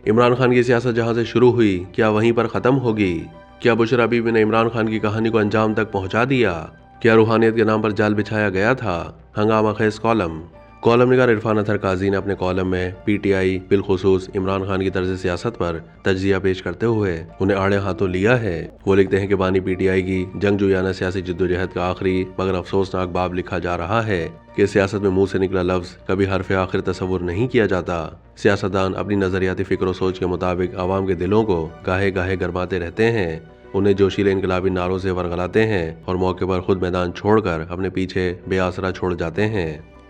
इमरान खान की सियासत जहां से शुरू हुई क्या वहीं पर ख़त्म होगी? क्या बुशरा बीबी ने इमरान खान की कहानी को अंजाम तक पहुंचा दिया? क्या रूहानियत के नाम पर जाल बिछाया गया था? हंगामा खेज कॉलम निगार इरफान अतहर काजी ने अपने कॉलम में पीटीआई बिलखुसूस इमरान खान की तर्ज सियासत पर तज्जिया पेश करते हुए उन्हें आड़े हाथों लिया है। वो लिखते हैं कि बानी पीटीआई की जंगजुयाना सियासी जद्दोजहद का आखिरी मगर अफसोसनाक बाब लिखा जा रहा है कि सियासत में मुंह से निकला लफ्ज कभी हरफ आखिर तस्वुर नहीं किया जाता। सियासतदान अपनी नजरियाती फिक्र सोच के मुताबिक आवाम के दिलों को गाहे गाहे गरमाते रहते हैं, उन्हें जोशीले इनकलाबी नारों से वरगलाते हैं और मौके पर खुद मैदान छोड़कर अपने पीछे बेआसरा छोड़ जाते हैं।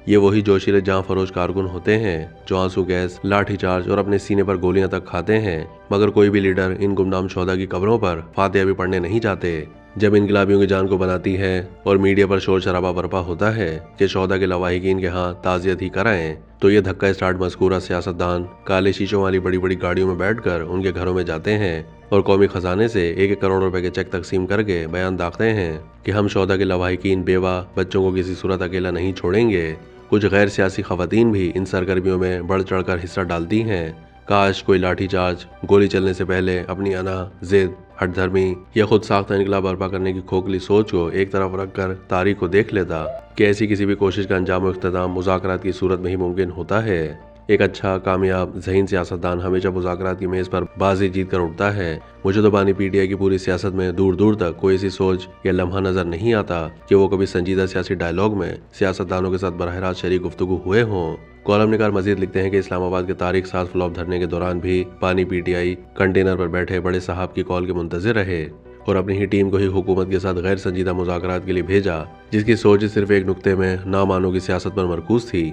ये वही जोशीले जां फरोश कारकुन होते हैं जो आंसू गैस, लाठीचार्ज और अपने सीने पर गोलियां तक खाते हैं, मगर कोई भी लीडर इन गुमनाम शोधा की कब्रों पर फातिहा भी पढ़ने नहीं जाते। जब इनकलाबियों की जान को बनाती है और मीडिया पर शोर शराबा बर्पा होता है कि शोधा के लवाहिकीन के यहाँ ताज़ियत ही कराएं, तो ये धक्का स्टार्ट मज़कूरा सियासतदान काले शीशों वाली बड़ी बड़ी गाड़ियों में बैठकर उनके घरों में जाते हैं और कौमी खजाने से 1-1 करोड़ रुपए के चेक तकसीम करके बयान दागते हैं कि हम शोधा के लवाहिकीन बेवा बच्चों को किसी सूरत अकेला नहीं छोड़ेंगे। कुछ गैर सियासी खवातीन भी इन सरगर्मियों में बढ़ चढ़कर हिस्सा डालती हैं। काश कोई लाठीचार्ज, गोली चलने से पहले अपनी अना, जिद, हठधर्मी या खुद साख्ता इनकलाब बर्पा करने की खोखली सोच को एक तरफ रखकर तारीख को देख लेता कि ऐसी किसी भी कोशिश का अंजाम इख्तिताम मुज़ाकरात की सूरत में ही मुमकिन होता है। एक अच्छा, कामयाब, ज़हीन सियासतदान हमेशा मुज़ाकरात की मेज़ पर बाजी जीत कर उठता है। मुझे तो बानी पीटीआई की पूरी सियासत में दूर दूर तक कोई ऐसी सोच या लम्हा नजर नहीं आता कि वो कभी संजीदा सियासी डायलॉग में सियासतदानों के साथ बरह रास्त शरीक गुफ्तगू हुए हों। कॉलम निगार मजीद लिखते हैं कि इस्लामाबाद के तारीख साज फ्लॉप धरने के दौरान भी बानी पीटीआई कंटेनर पर बैठे बड़े साहब की कॉल के मुंतजिर रहे और अपनी ही टीम को ही हुकूमत के साथ गैर संजीदा मुज़ाकरात के लिए भेजा, जिसकी सोच सिर्फ एक नुक्ते में ना मानो की सियासत पर मरकूज थी।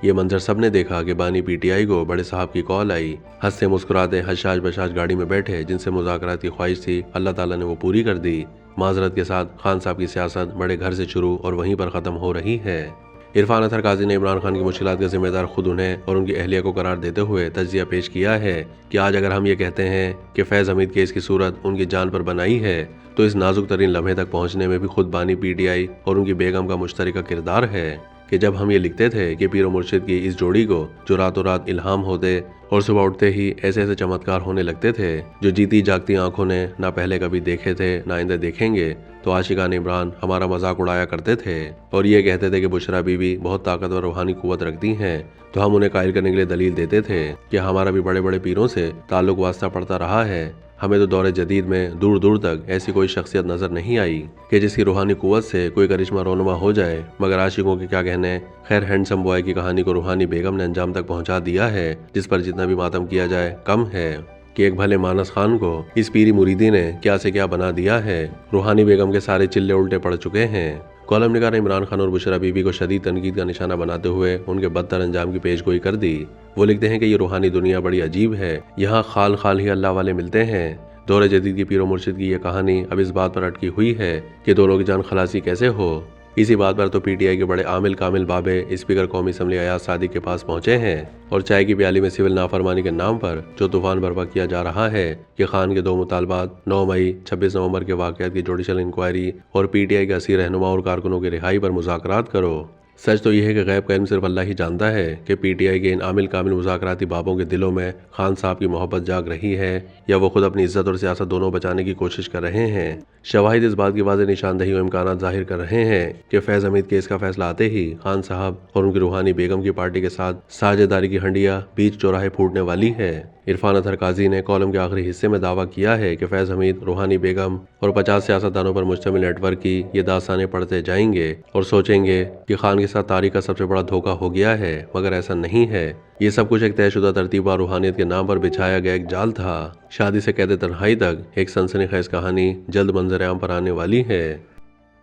ये मंजर सबने देखा कि बानी पीटीआई को बड़े साहब की कॉल आई। हंसते मुस्कुराते हशाश बशाश गाड़ी में बैठे जिनसे मुज़ाकरात की ख्वाहिश थी, अल्लाह ताला ने वो पूरी कर दी। माजरत के साथ खान साहब की सियासत बड़े घर से शुरू और वहीं पर ख़त्म हो रही है। इरफान अतहर काजी ने इमरान खान की मुश्किलात का जिम्मेदार खुद उन्हें और उनकी अहलिया को करार देते हुए तज्जिया पेश किया है कि आज अगर हम ये कहते हैं कि फैज़ हमीद केस की सूरत उनकी जान पर बनाई है, तो इस नाजुक तरीन लम्हे तक पहुंचने में भी खुद बानी पीटीआई और उनकी बेगम का मुश्तरका किरदार है। कि जब हम ये लिखते थे कि पीर मुर्शिद की इस जोड़ी को जो रातों रात इल्हाम होते और सुबह उठते ही ऐसे ऐसे चमत्कार होने लगते थे जो जीती जागती आंखों ने ना पहले कभी देखे थे ना आइंदा देखेंगे, तो आशिकान इमरान हमारा मजाक उड़ाया करते थे और ये कहते थे कि बुशरा बीबी बहुत ताकतवर रूहानी कुव्वत रखती हैं, तो हम उन्हें कायल करने के लिए दलील देते थे कि हमारा भी बड़े बड़े पीरों से ताल्लुक वास्ता पड़ता रहा है। हमें तो दौरे जदीद में दूर दूर तक ऐसी कोई शख्सियत नजर नहीं आई कि जिसकी रूहानी कुव्वत से कोई करिश्मा रोनुमा हो जाए, मगर आशिकों के क्या कहने, खैर हैंडसम बॉय की कहानी को रूहानी बेगम ने अंजाम तक पहुंचा दिया है, जिस पर जितना भी मातम किया जाए कम है। कि एक भले मानस खान को इस पीरी मुरीदी ने क्या से क्या बना दिया है। रूहानी बेगम के सारे चिल्ले उल्टे पड़ चुके हैं। कॉलम निगार इमरान खान और बुशरा बीबी को शदीद तनकीद का निशाना बनाते हुए उनके बदतर अंजाम की पेशगोई कर दी। वो लिखते हैं कि ये रूहानी दुनिया बड़ी अजीब है, यहाँ खाल खाल ही अल्लाह वाले मिलते हैं। दौरे जदीद की पीरो मुर्शिद की यह कहानी अब इस बात पर अटकी हुई है कि दोनों की जान खलासी कैसे हो। इसी बात पर तो पीटीआई के बड़े आमिल कामिल बाबे स्पीकर कौमी असम्बली अयाज सादिक के पास पहुंचे हैं और चाय की प्याली में सिविल नाफरमानी के नाम पर जो तूफान बर्पा किया जा रहा है कि खान के 2 मुतालबात 9 मई 26 नवंबर के वाकयात की जुडिशल इंक्वायरी और पीटीआई के असीर रहनुमा और कारकुनों की रिहाई पर मुज़ाकरात करो। सच तो यह है कि गैब का इल्म सिर्फ अल्लाह ही जानता है कि पीटीआई के इन आमिल कामिल मुज़ाकराती बाबों के दिलों में खान साहब की मोहब्बत जाग रही है या वो खुद अपनी इज्जत और सियासत दोनों बचाने की कोशिश कर रहे हैं। शवाहिद इस बात की वाज़ेह निशानदही और इम्कानात जाहिर कर रहे हैं कि फैज़ हमीद केस का फैसला आते ही खान साहब और उनकी रूहानी बेगम की पार्टी के साथ साझेदारी की हंडिया बीच चौराहे फूटने वाली है। इरफान अतहर काजी ने कॉलम के आखिरी हिस्से में दावा किया है कि फैज़ हमीद, रूहानी बेगम और 50 सियासतदानों पर मुश्तमिल नेटवर्क की ये दास्तानें पढ़ते जाएंगे और सोचेंगे कि खान के साथ तारीख का सबसे बड़ा धोखा हो गया है, मगर ऐसा नहीं है। ये सब कुछ एक तयशुदा तरतीब और रूहानियत के नाम पर बिछाया गया एक जाल था। शादी से कैद तन्हाई तक एक सनसनीखेज कहानी जल्द मंजर आम पर आने वाली है।